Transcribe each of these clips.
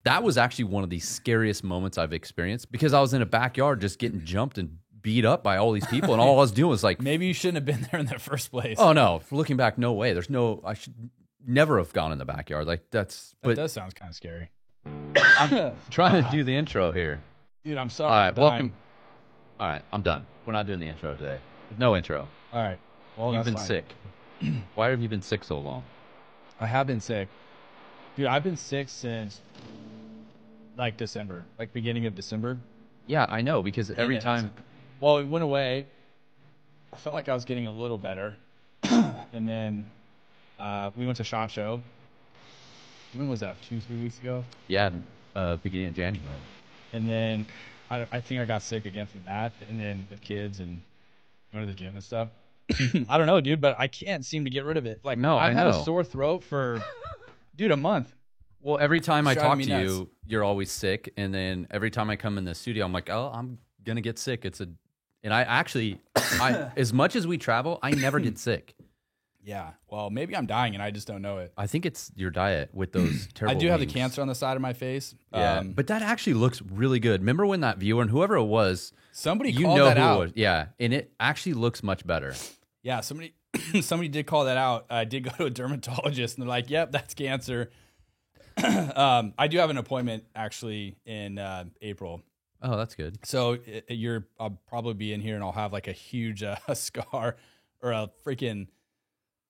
that was actually one of the scariest moments I've experienced because I was in a backyard just getting jumped and beat up by all these people, and all I was doing was like, maybe you shouldn't have been there in the first place. oh no, looking back, no way. I should never have gone in the backyard. Like that does sound kind of scary. I'm trying to do the intro here. Dude, I'm sorry. All right, welcome. All right, I'm done. We're not doing the intro today. No intro. All right. Well, You've that's been fine. sick. Why have you been sick so long? I have been sick. Dude, I've been sick since like December, like beginning of December. Yeah, I know, because every time. Well, it went away. I felt like I was getting a little better. And then we went to SHOT Show. When was that? 2-3 weeks ago? Yeah, beginning of January. And then I think I got sick again from that. And then the kids and going to the gym and stuff. I don't know, dude, but I can't seem to get rid of it. Like, No, I've I had know. a sore throat for, dude, a month. Well, every time I Driving talk me to nuts. you, you're always sick. And then every time I come in the studio, I'm like, oh, I'm going to get sick. And I actually, as much as we travel, I never get sick. Yeah. Well, maybe I'm dying and I just don't know it. I think it's your diet with those I terrible do have the wings. cancer on the side of my face. Yeah, but that actually looks really good. Remember when that viewer and whoever it was, somebody you called know that who out. it was. Yeah, and it actually looks much better. Yeah, somebody did call that out. I did go to a dermatologist, and they're like, "Yep, that's cancer." I do have an appointment actually in April, Oh, that's good. so I'll probably be in here, and I'll have like a huge scar or a freaking,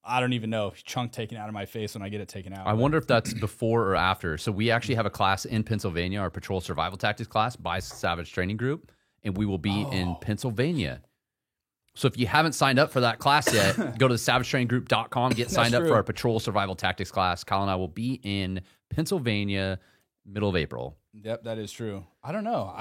I don't even know, chunk taken out of my face when I get it taken out. I wonder if that's before or after. So we actually have a class in Pennsylvania, our Patrol Survival Tactics class by Savage Training Group, and we will be in Pennsylvania. So if you haven't signed up for that class yet, go to savagetraininggroup.com, get signed up true. for our Patrol Survival Tactics class. Kyle and I will be in Pennsylvania, middle of April. Yep, that is true. I don't know.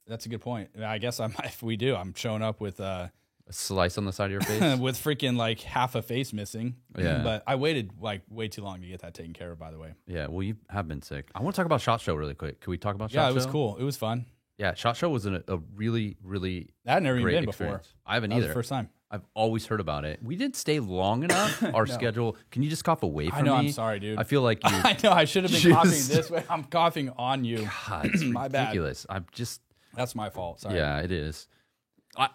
That's a good point. I guess if we do, I'm showing up with A slice on the side of your face. with freaking like half a face missing. Yeah. But I waited like way too long to get that taken care of, by the way. Yeah, well, you have been sick. I want to talk about SHOT Show really quick. Can we talk about SHOT Show? Yeah, it was cool. It was fun. Yeah, SHOT Show was a really, really I had never even great been experience. before. I haven't That was either. the first time. I've always heard about it. We didn't stay long enough. Our schedule. Can you just cough away from I know. me? I'm sorry, dude. I feel like you. I know. I should have been coughing Just- this way. I'm coughing on you. God, it's My bad. ridiculous. I'm just. That's my fault. Sorry. Yeah, it is.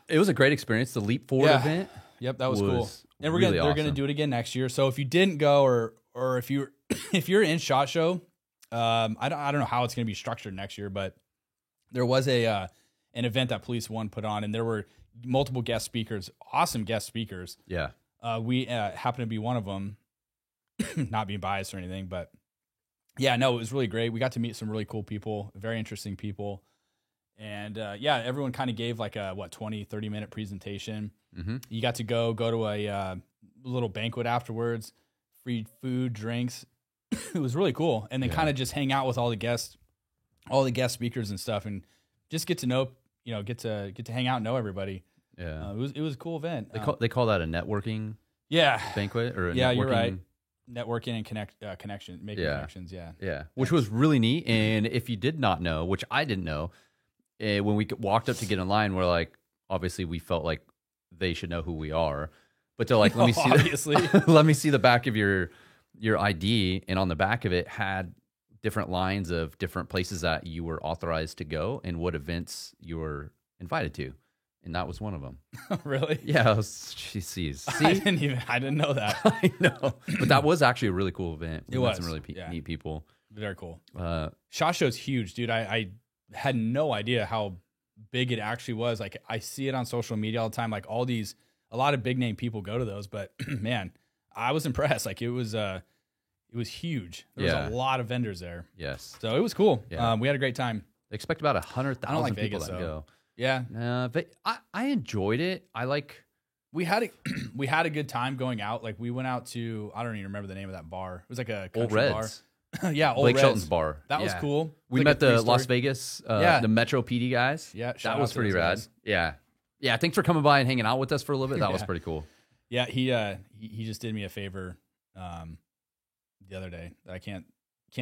It was a great experience. The Leap Forward Yeah. event. Yep, that was cool. Was And really they're gonna awesome. do it again next year. So if you didn't go, or if you if you're in SHOT Show, I don't know how it's gonna be structured next year, but there was an event that Police One put on, and there were multiple guest speakers, awesome guest speakers. Yeah. We happened to be one of them. Not being biased or anything, but yeah, no, it was really great. We got to meet some really cool people, very interesting people. And yeah, everyone kind of gave like a 20-30 minute presentation. Mm-hmm. You got to go to a little banquet afterwards, free food, drinks. It was really cool. And then Yeah. kind of just hang out with all the guest speakers and stuff, and just get to know, get to hang out and know everybody. Yeah. It was a cool event. They call that a networking Yeah, banquet or a yeah, networking. you're right. Networking and connection, making Yeah. connections. Yeah. Yeah, which was really neat. And if you did not know, which I didn't know, when we walked up to get in line, we're like, obviously, we felt like they should know who we are, but they're like, let me see, Obviously. let me see the back of your ID, and on the back of it had different lines of different places that you were authorized to go and what events you were invited to, and that was one of them. Really? Yeah, she sees. I See, didn't know that. I know, but that was actually a really cool event. We It met was, some really yeah. neat people. Very cool. SHOT Show's huge, dude. I had no idea how big it actually was. Like, I see it on social media all the time. Like, a lot of big name people go to those, but man, I was impressed. Like, it was huge. There was Yeah. a lot of vendors there. Yes. So it was cool. Yeah. We had a great time. They expect about I don't 100,000 like people Vegas, that though. go. Yeah. I enjoyed it. I like. We had a good time going out. Like, we went out to, I don't even remember the name of that bar. It was like a Old country Reds. bar. Yeah, Old Blake Reds. Shelton's bar. That was Yeah. cool. We It's like met a the three-story- Las Vegas, Yeah. the Metro PD guys. Yeah, shout that out was to pretty those rad. guys. Yeah, yeah. Thanks for coming by and hanging out with us for a little bit. That was Yeah. pretty cool. Yeah, he just did me a favor the other day that I can't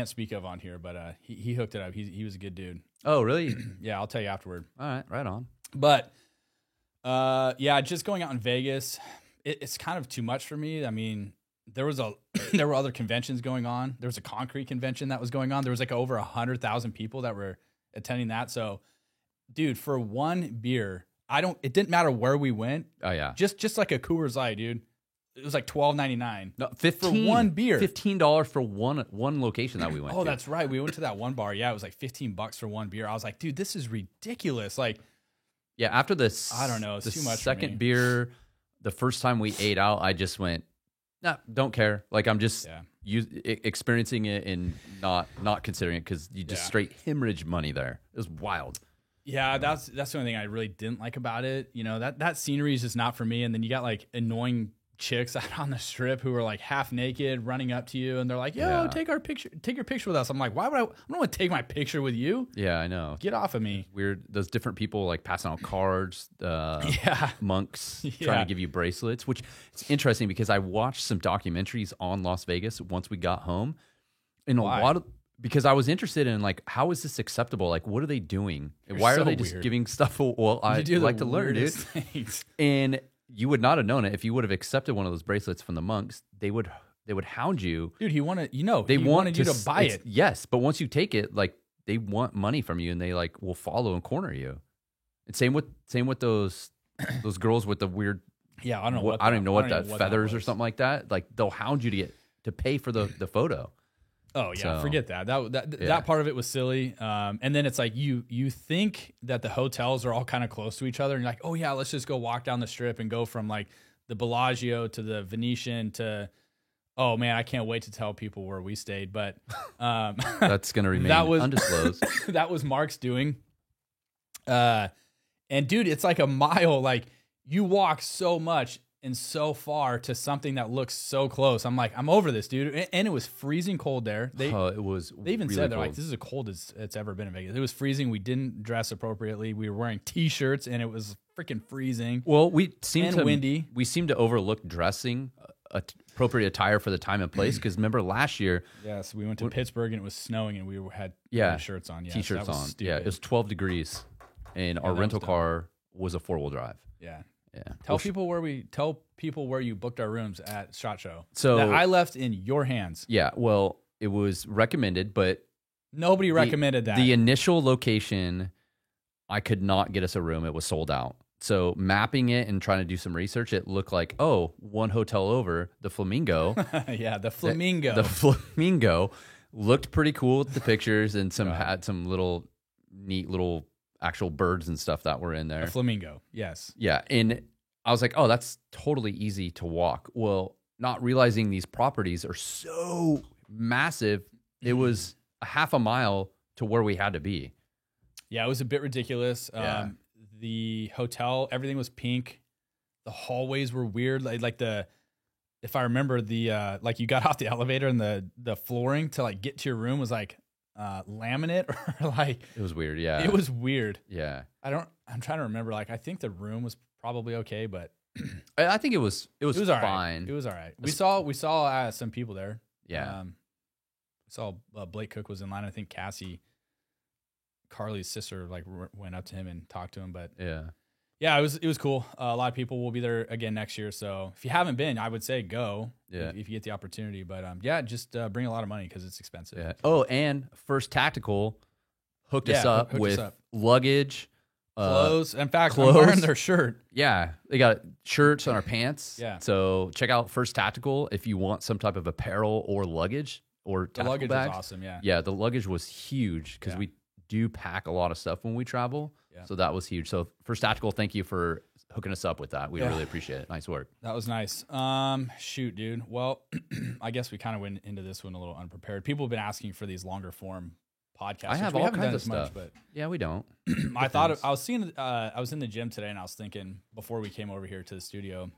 speak of on here, but he hooked it up. He was a good dude. Oh, really? Yeah, I'll tell you afterward. All right, right on. But yeah, just going out in Vegas, it's kind of too much for me. I mean, there was a there were other conventions going on. There was a concrete convention that was going on. There was like over 100,000 people that were attending that. So, dude, for one beer, it didn't matter where we went. Oh yeah. Just like a Coors Light, dude. It was like $12.99. No, 15 for one beer. $15 for one location that we went to. Oh, that's right. We went to that one bar. Yeah, it was like $15 for one beer. I was like, dude, this is ridiculous. Like, yeah, after this, I don't know, it's too much for second me. beer, the first time we ate out, I just went, nah, don't care. Like I'm just experiencing it and not considering it because you just straight hemorrhage money there. It was wild. Yeah, that's the only thing I really didn't like about it. You know, that scenery is just not for me. And then you got like annoying chicks out on the strip who are like half naked running up to you and they're like, yo, take your picture with us. I'm like, why would I don't want to take my picture with you. Yeah, I know. Get off of me. Weird. Those different people like passing out cards, monks trying to give you bracelets, which it's interesting because I watched some documentaries on Las Vegas once we got home. And a lot of, because I was interested in like, how is this acceptable? Like, what are they doing? Why are they just giving stuff? Well, I'd like to learn, dude. Things. And you would not have known it if you would have accepted one of those bracelets from the monks. They would hound you, dude. He wanted you to buy it. Yes, but once you take it, like they want money from you, and they like will follow and corner you. And same with those girls with the weird. Yeah, I don't know. I don't even know what that feathers or something like that. Like they'll hound you to pay for the photo. Oh yeah, forget that. That part of it was silly. And then it's like you think that the hotels are all kind of close to each other, and you're like, oh yeah, let's just go walk down the strip and go from like the Bellagio to the Venetian to. Oh man, I can't wait to tell people where we stayed. But that's gonna remain undisclosed. That was Mark's doing. And dude, it's like a mile. Like you walk so much and so far to something that looks so close. I'm like, I'm over this, dude. And it was freezing cold there. They even really said they're like, this is as cold as it's ever been in Vegas. It was freezing. We didn't dress appropriately. We were wearing t-shirts and it was freaking freezing. Well, we seemed windy. We seemed to overlook dressing appropriate attire for the time and place. Because remember last year, yes, we went to Pittsburgh and it was snowing and we had shirts on. Yes, t-shirts on. Stupid. Yeah, it was 12 degrees, and our rental car was a 4-wheel drive. Yeah. Yeah. Tell people where you booked our rooms at SHOT Show. So that I left in your hands. Yeah. Well, it was recommended, but nobody recommended that. The initial location, I could not get us a room. It was sold out. So mapping it and trying to do some research, it looked like, one hotel over, the Flamingo. Yeah, the Flamingo. The Flamingo looked pretty cool with the pictures and had some little neat little actual birds and stuff that were in there. A flamingo, yes. Yeah, and I was like, that's totally easy to walk. Well, not realizing these properties are so massive, it was a half a mile to where we had to be. Yeah, it was a bit ridiculous. Yeah. The hotel, everything was pink. The hallways were weird. If I remember, like you got off the elevator and the flooring to like get to your room was like laminate or like it was weird. Yeah, it was weird. Yeah, I'm trying to remember. Like I think the room was probably okay, but I think it was fine. Right. It was all right. We saw some people there. Yeah, we saw Blake Cook was in line. I think Carly's sister like went up to him and talked to him. But yeah, it was cool. A lot of people will be there again next year. So if you haven't been, I would say go. Yeah. If you get the opportunity. But just bring a lot of money because it's expensive. Yeah. Oh, and First Tactical hooked us up with luggage, clothes. In fact, I'm wearing their shirt. Yeah, they got shirts on our pants. Yeah. So check out First Tactical if you want some type of apparel or luggage or the luggage bags. Was awesome. Yeah. Yeah, the luggage was huge because we do pack a lot of stuff when we travel. Yeah. So that was huge. So First Tactical, thank you for hooking us up with that. We really appreciate it. Nice work. That was nice. Shoot, dude. Well, I guess we kind of went into this one a little unprepared. People have been asking for these longer form podcasts. I have all kinds of stuff, but yeah, we don't. I thought I was in the gym today and I was thinking before we came over here to the studio.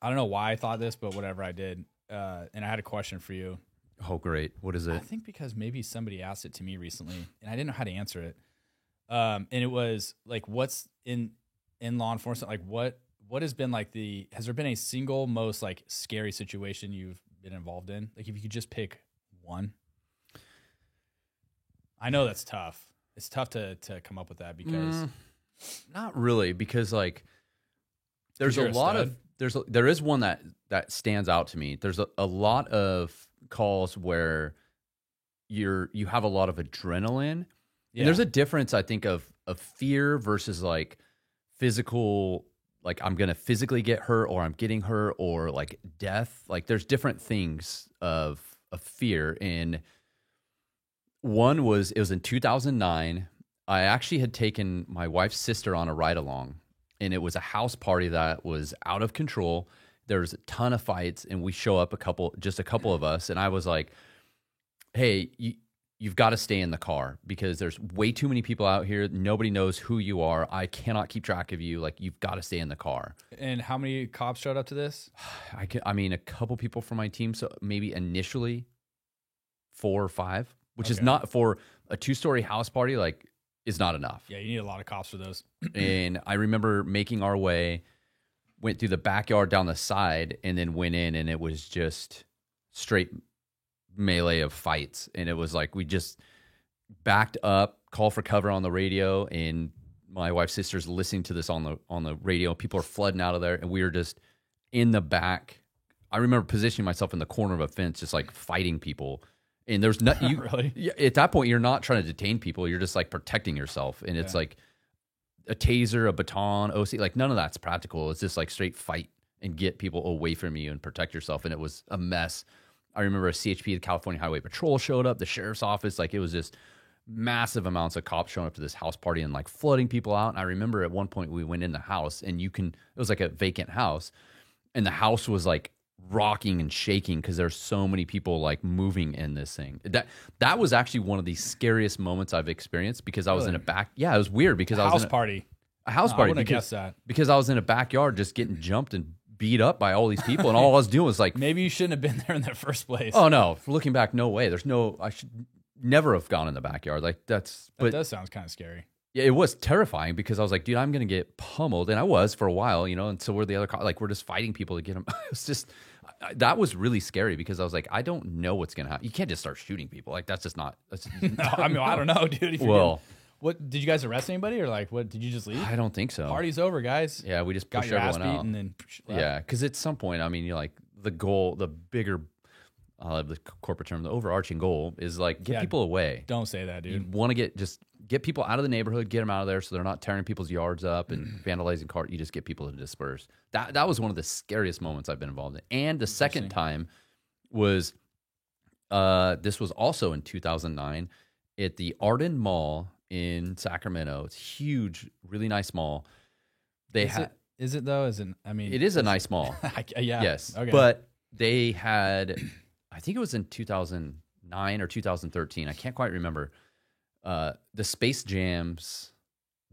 I don't know why I thought this, but whatever, I did. And I had a question for you. Oh, great. What is it? I think because maybe somebody asked it to me recently and I didn't know how to answer it. And it was like, what's in law enforcement? Like what has been like has there been a single most like scary situation you've been involved in? Like if you could just pick one. I know that's tough. It's tough to come up with that because not really, because like there's a lot of there is one that stands out to me. There's a lot of calls where you have a lot of adrenaline. Yeah. And there's a difference, I think, of fear versus like physical, like I'm gonna physically get hurt or I'm getting hurt or like death. Like there's different things of fear. And one was, it was in 2009. I actually had taken my wife's sister on a ride along, and it was a house party that was out of control. There was a ton of fights, and we show up just a couple of us, and I was like, hey, you've got to stay in the car because there's way too many people out here. Nobody knows who you are. I cannot keep track of you. Like, you've got to stay in the car. And how many cops showed up to this? I mean, a couple people from my team, so maybe initially 4 or 5, which is not for a 2-story house party, like, is not enough. Yeah, you need a lot of cops for those. And I remember making our way, went through the backyard down the side, and then went in, and it was just straight melee of fights. And it was like we just backed up, call for cover on the radio, and my wife's sister's listening to this on the radio. People are flooding out of there, and we were just in the back. I remember positioning myself in the corner of a fence, just like fighting people. And there's not you Really? At that point, you're not trying to detain people. You're just like protecting yourself. And it's like a taser, a baton, OC, like none of that's practical. It's just like straight fight and get people away from you and protect yourself. And it was a mess. I remember a CHP, the California Highway Patrol, showed up, the sheriff's office. Like it was just massive amounts of cops showing up to this house party and like flooding people out. And I remember at one point we went in the house, and it was like a vacant house, and the house was like rocking and shaking because there's so many people like moving in this thing. That was actually one of the scariest moments I've experienced because I was in a back. Yeah, it was weird because I was in a house party. I wouldn't have guessed that. Because I was in a backyard just getting jumped and beat up by all these people, and all I was doing was like, maybe you shouldn't have been there in the first place. Oh no! Looking back, no way. I should never have gone in the backyard. Like that does sound kind of scary. Yeah, it was terrifying because I was like, dude, I'm gonna get pummeled, and I was for a while, and so were the other like we're just fighting people to get them. It's just that was really scary because I was like, I don't know what's gonna happen. You can't just start shooting people. Like that's just not. No, I mean, I don't know, dude. What did you guys arrest anybody or like what did you just leave? I don't think so. Party's over, guys. Yeah, we just got pushed your ass everyone beat out. and then yeah, because at some point, I mean, you're like the goal, the bigger, the corporate term, the overarching goal is like get people away. Don't say that, dude. You want to get people out of the neighborhood, get them out of there so they're not tearing people's yards up and vandalizing cars. You just get people to disperse. That was one of the scariest moments I've been involved in. And the second time was this was also in 2009 at the Arden Mall in Sacramento. It's huge, really nice mall. Is it though? I mean, it is a nice mall. Yeah. Yes. Okay. But they had, I think it was in 2009 or 2013. I can't quite remember. The Space Jams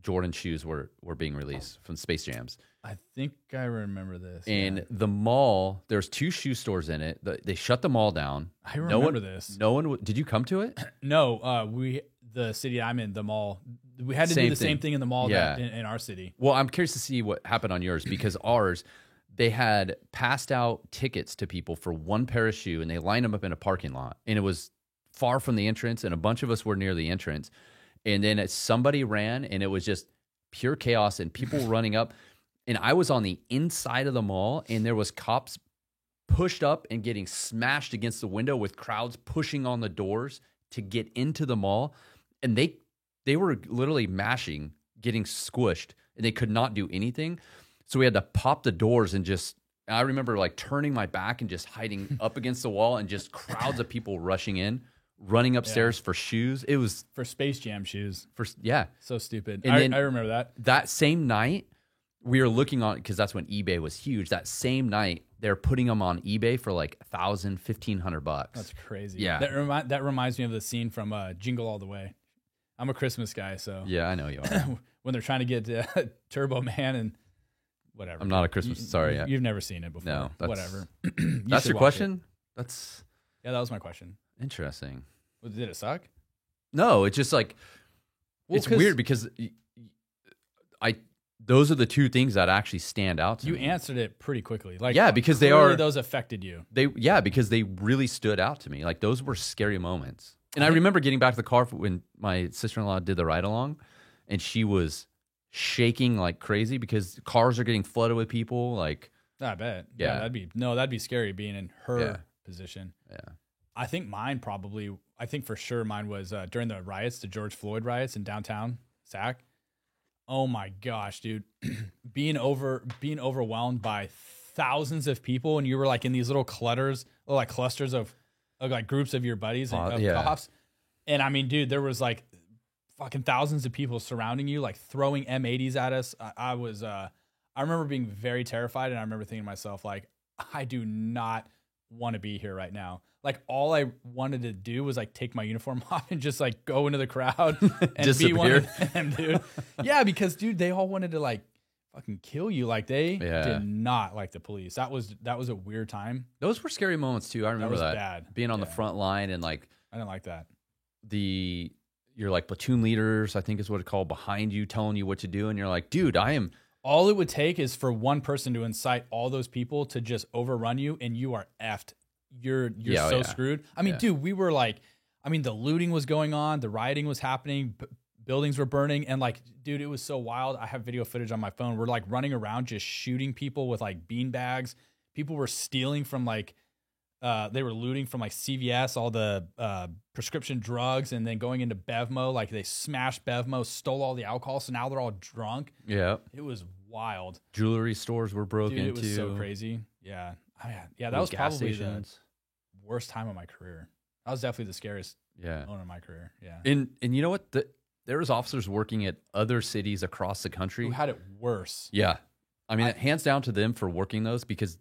Jordan shoes were being released from Space Jams. I think I remember this. And the mall, there's 2 shoe stores in it. They shut the mall down. I remember this. No one. Did you come to it? No. The city I'm in, the mall. We had to do the same thing in the mall in our city. Well, I'm curious to see what happened on yours because ours, they had passed out tickets to people for one pair of shoe, and they lined them up in a parking lot. And it was far from the entrance, and a bunch of us were near the entrance. And then somebody ran, and it was just pure chaos and people running up. And I was on the inside of the mall, and there was cops pushed up and getting smashed against the window with crowds pushing on the doors to get into the mall. And they were literally mashing, getting squished, and they could not do anything. So we had to pop the doors and I remember like turning my back and just hiding up against the wall and just crowds of people rushing in, running upstairs for shoes. It was for Space Jam shoes. Yeah. So stupid. And I remember that. That same night, we were looking on, because that's when eBay was huge. That same night, they're putting them on eBay for like $1,000, $1,500. That's crazy. Yeah. That reminds me of the scene from Jingle All the Way. I'm a Christmas guy, so. Yeah, I know you are. When they're trying to get Turbo Man and whatever. I'm not a Christmas, sorry. You've never seen it before. No. Whatever. That's your question? Yeah, that was my question. Interesting. Did it suck? No, it's just like, it's weird because those are the 2 things that actually stand out to me. You answered it pretty quickly. Like, yeah, because those affected you. Because they really stood out to me. Like those were scary moments. And I remember getting back to the car when my sister-in-law did the ride along, and she was shaking like crazy because cars are getting flooded with people. Like I bet. Yeah. That'd be scary being in her Yeah. position. Yeah. I think for sure mine was during the riots, the George Floyd riots in downtown Sac. Oh my gosh, dude. being overwhelmed by thousands of people, and you were like in these little clusters of like groups of your buddies and cops. And I mean, dude, there was like fucking thousands of people surrounding you, like throwing M80s at us. I remember being very terrified, and I remember thinking to myself, like, I do not want to be here right now. Like, all I wanted to do was like take my uniform off and just like go into the crowd and be one of them, dude. Yeah, because dude, they all wanted to like fucking kill you. Like they did not like the police. That was a weird time. Those were scary moments too. I remember that. Bad. Being on the front line and like I didn't like that. You're like platoon leaders, I think is what it's called, behind you telling you what to do, and you're like, dude, I am. All it would take is for one person to incite all those people to just overrun you, and you are effed. You're screwed. I mean, dude, we were like, the looting was going on, the rioting was happening, buildings were burning, and like, dude, it was so wild. I have video footage on my phone. We're like running around just shooting people with like bean bags. People were stealing from like, they were looting from like CVS, all the prescription drugs, and then going into Bevmo. Like they smashed Bevmo, stole all the alcohol, so now they're all drunk. Yeah, it was wild. Jewelry stores were broken into. It was so crazy. Yeah, that was probably the worst time of my career. That was definitely the scariest moment of my career. Yeah, and you know what? There was officers working at other cities across the country who had it worse. Yeah, I mean, hands down to them for working those, because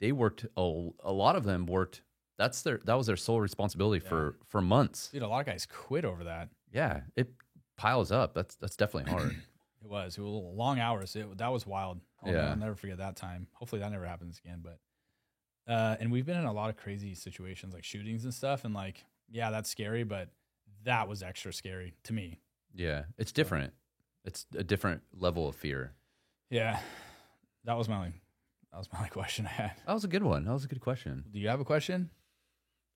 they worked a lot of them worked. That was their sole responsibility for months. Dude, a lot of guys quit over that. Yeah, it piles up. That's definitely hard. It was long hours. That was wild. I'll never forget that time. Hopefully that never happens again. But and we've been in a lot of crazy situations like shootings and stuff. And like, yeah, that's scary, but that was extra scary to me. Yeah, it's different. It's a different level of fear. Yeah, that was my only question I had. That was a good one. That was a good question. Do you have a question?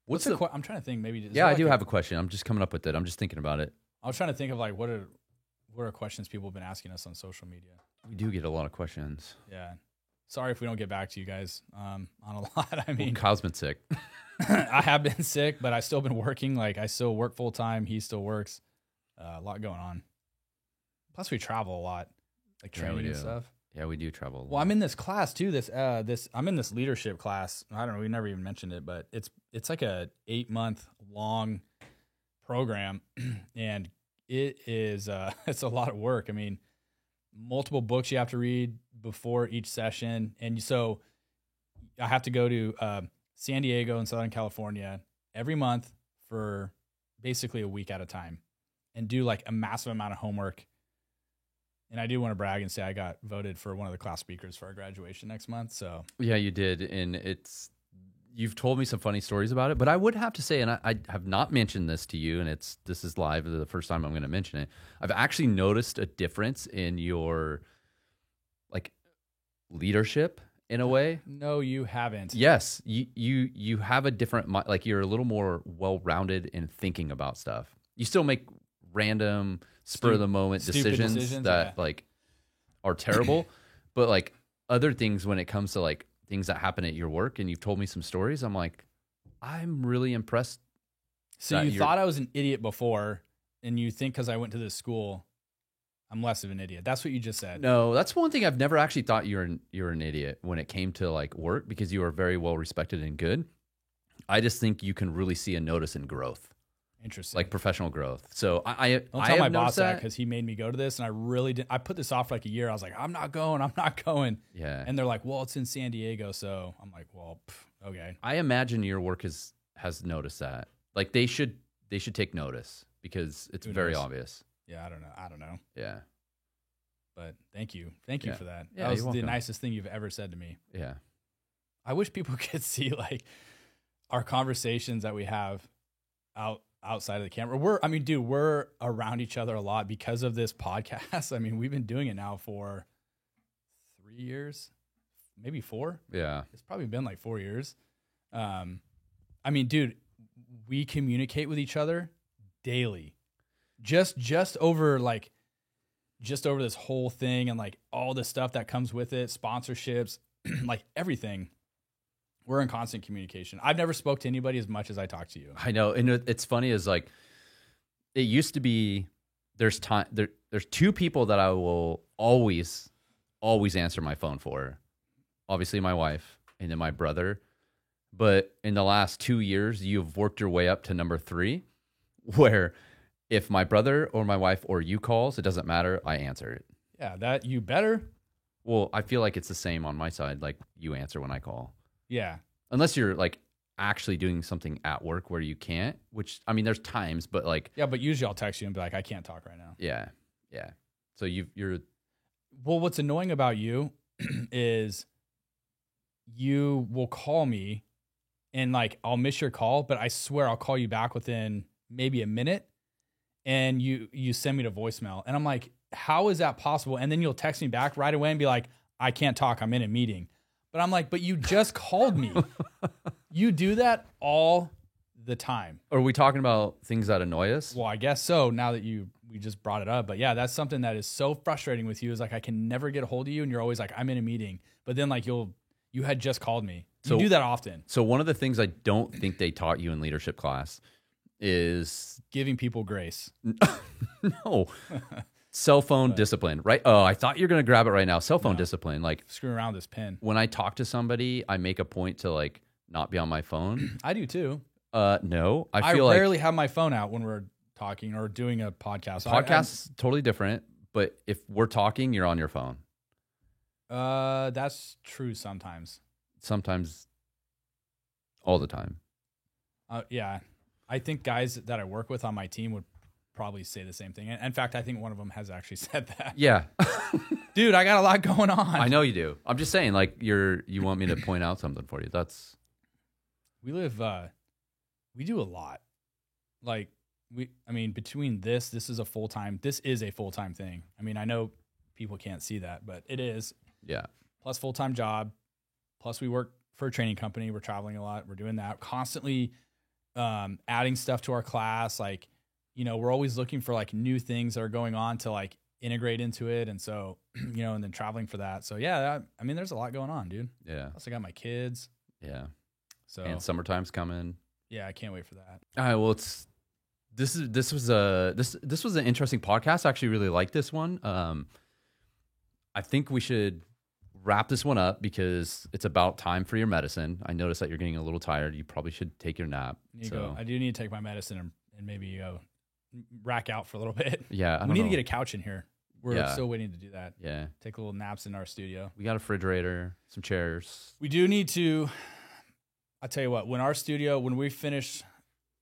I'm trying to think. Maybe. I do have a question. I'm just coming up with it. I'm just thinking about it. I was trying to think of like what are questions people have been asking us on social media. We do get a lot of questions. Yeah. Sorry if we don't get back to you guys on a lot. I mean, Kyle's been sick. I have been sick, but I've still been working. Like I still work full time. He still works. A lot going on. Plus, we travel a lot, like training and stuff. Yeah, we do travel a lot. Well, I'm in this class too. I'm in this leadership class. I don't know. We never even mentioned it, but it's like a 8-month long program, and it is it's a lot of work. I mean, multiple books you have to read before each session, and so I have to go to San Diego and Southern California every month for basically a week at a time, and do like a massive amount of homework. And I do want to brag and say I got voted for one of the class speakers for our graduation next month. So yeah, you did, and you've told me some funny stories about it. But I would have to say, and I have not mentioned this to you, and this is live the first time I'm going to mention it. I've actually noticed a difference in your like leadership in a way. No, you haven't. Yes, you have a different, like you're a little more well-rounded in thinking about stuff. You still make random spur of the moment decisions that like are terrible, but like other things, when it comes to like things that happen at your work, and you've told me some stories, I'm like, I'm really impressed. So you thought I was an idiot before, and you think because I went to this school, I'm less of an idiot. That's what you just said. No, that's one thing I've never actually thought you're an idiot when it came to like work, because you are very well respected and good. I just think you can really see a notice in growth. Interesting. Like professional growth. So I don't tell my boss that, because he made me go to this, and I really did. I put this off for like a year. I was like, I'm not going. Yeah. And they're like, well, it's in San Diego. So I'm like, well, okay. I imagine your work has noticed that. Like they should take notice, because it's very obvious. Yeah, I don't know. Yeah. But thank you for that. Yeah, that was the nicest thing you've ever said to me. Yeah. I wish people could see our conversations that we have outside of the camera. We're around each other a lot because of this podcast. I mean, we've been doing it now for 3 years, maybe 4. Yeah. It's probably been like 4 years. Dude, we communicate with each other daily. Just over this whole thing, and like all the stuff that comes with it, sponsorships, like everything, we're in constant communication. I've never spoke to anybody as much as I talk to you. I know. And it's funny is like, it used to be there's two people that I will always answer my phone for. Obviously my wife and then my brother. But in the last 2 years, you've worked your way up to number 3, where if my brother or my wife or you calls, it doesn't matter, I answer it. Yeah, that you better. Well, I feel like it's the same on my side. Like you answer when I call. Yeah. Unless you're like actually doing something at work where you can't, which I mean, there's times, but like, Yeah, but usually I'll text you and be like, I can't talk right now. yeah. So you're, Well, what's annoying about you is you will call me and like I'll miss your call, but I swear I'll call you back within maybe a minute and you send me to voicemail. And I'm like, how is that possible? And then you'll text me back right away and be like, I can't talk, I'm in a meeting. But I'm like, but you just called me. You do that all the time. are we talking about things that annoy us? Well, I guess so now that we just brought it up. But yeah, that's something that is so frustrating with you is like I can never get a hold of you and you're always like, I'm in a meeting. But then like you had just called me. You do that often. So one of the things I don't think they taught you in leadership class is Giving people grace. no cell phone discipline, right? Oh, I thought you're going to grab it right now. Cell phone discipline. Like Screwing around with this pen. when I talk to somebody, I make a point to like not be on my phone. I do too. No, I I feel like rarely have my phone out when we're talking or doing a podcast. podcasts totally different, but if we're talking, you're on your phone. That's true sometimes. Sometimes, all the time. Yeah. I think guys that I work with on my team would probably say the same thing. In fact, I think one of them has actually said that. Yeah. Dude, I got a lot going on. I know you do. I'm just saying, like, you want me to point out something for you. That's We do a lot. Like between this is a full-time thing. I mean, I know people can't see that, but it is. yeah. Plus full-time job. Plus we work for a training company. We're traveling a lot. We're doing that constantly, adding stuff to our class. Like, we're always looking for like new things that are going on to like integrate into it. And so, and then traveling for that. So yeah, there's a lot going on, dude. Yeah. Plus I got my kids. Yeah. So And summertime's coming. yeah, I can't wait for that. All right. Well, this was an interesting podcast. I actually really like this one. I think we should wrap this one up because it's about time for your medicine. I noticed that you're getting a little tired. You probably should take your nap. I do need to take my medicine and maybe rack out for a little bit. Yeah. We need to get a couch in here. We're still waiting to do that. Yeah. Take little naps in our studio. We got a refrigerator, some chairs. We do need to. I'll tell you what. When we finish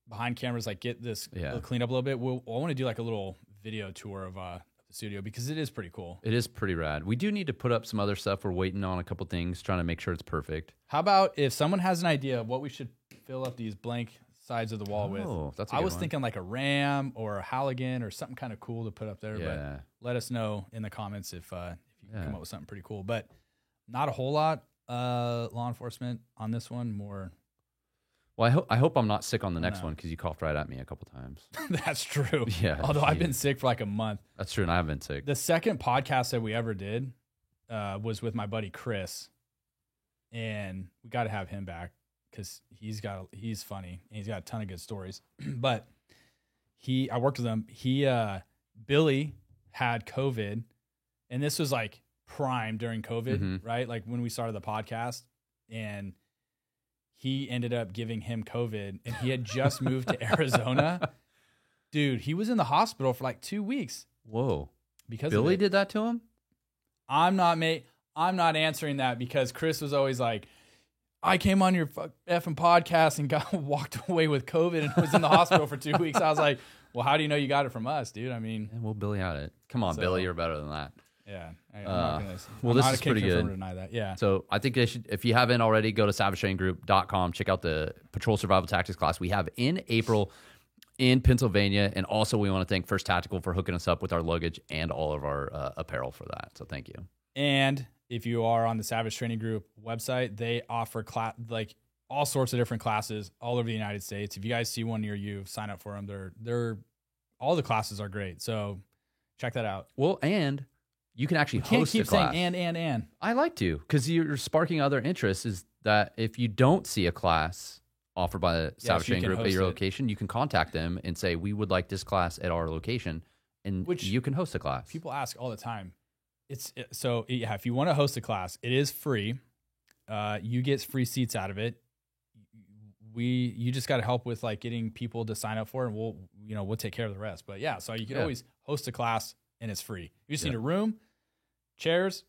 behind cameras, like get this clean up a little bit. I want to do like a little video tour of the studio because it is pretty cool. It is pretty rad. We do need to put up some other stuff. We're waiting on a couple things, trying to make sure it's perfect. How about if someone has an idea of what we should fill up these blank sides of the wall with? That's a I good was one. thinking like a Ram or a Halligan or something kind of cool to put up there. Yeah. But let us know in the comments if you can come up with something pretty cool. But not a whole lot law enforcement on this one. More. Well, I hope I'm not sick on the next one because you coughed right at me a couple times. That's true. Yeah. Although I've been sick for like a month. That's true, and I have been sick. The second podcast that we ever did was with my buddy Chris, and we got to have him back because he's funny and he's got a ton of good stories. But I worked with him. Billy had COVID, and this was like prime during COVID, right? Like when we started the podcast, and he ended up giving him COVID, and he had just moved to Arizona. Dude, he was in the hospital for like 2 weeks. Whoa. Because Billy did that to him? I'm not answering that because Chris was always like, I came on your effing podcast and walked away with COVID and was in the hospital for 2 weeks. I was like, well, how do you know you got it from us, dude? I mean, Yeah, well, Billy had it. Come on, Billy, you're better than that. yeah. I'm not gonna, well, I'm this not is gonna pretty confirm good. or deny that. Yeah. So I think they should, if you haven't already, go to savagetraininggroup.com. Check out the Patrol Survival Tactics class we have in April in Pennsylvania. And also we want to thank First Tactical for hooking us up with our luggage and all of our apparel for that. So thank you. And if you are on the Savage Training Group website, they offer like all sorts of different classes all over the United States. If you guys see one near you, sign up for them. They're all the classes are great. So check that out. Well, and you can actually Can't host keep a class. saying and. I like to, because you're sparking other interests. Is that if you don't see a class offered by the Savage you Training can Group at host your it. location, you can contact them and say, we would like this class at our location, and you can host a class. People ask all the time. So if you want to host a class, it is free. You get free seats out of it. You just got to help with like getting people to sign up for it, and we'll take care of the rest. But yeah, so you can always host a class and it's free. You just need a room, chairs,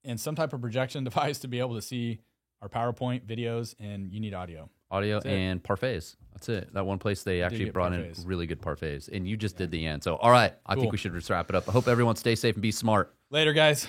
and some type of projection device to be able to see our PowerPoint videos, and you need audio. And parfaits. That's it. That one place they actually brought in parfaits. really good parfaits, and you just did the end. So, all right, I think we should just wrap it up. I hope everyone stays safe and be smart. Later, guys.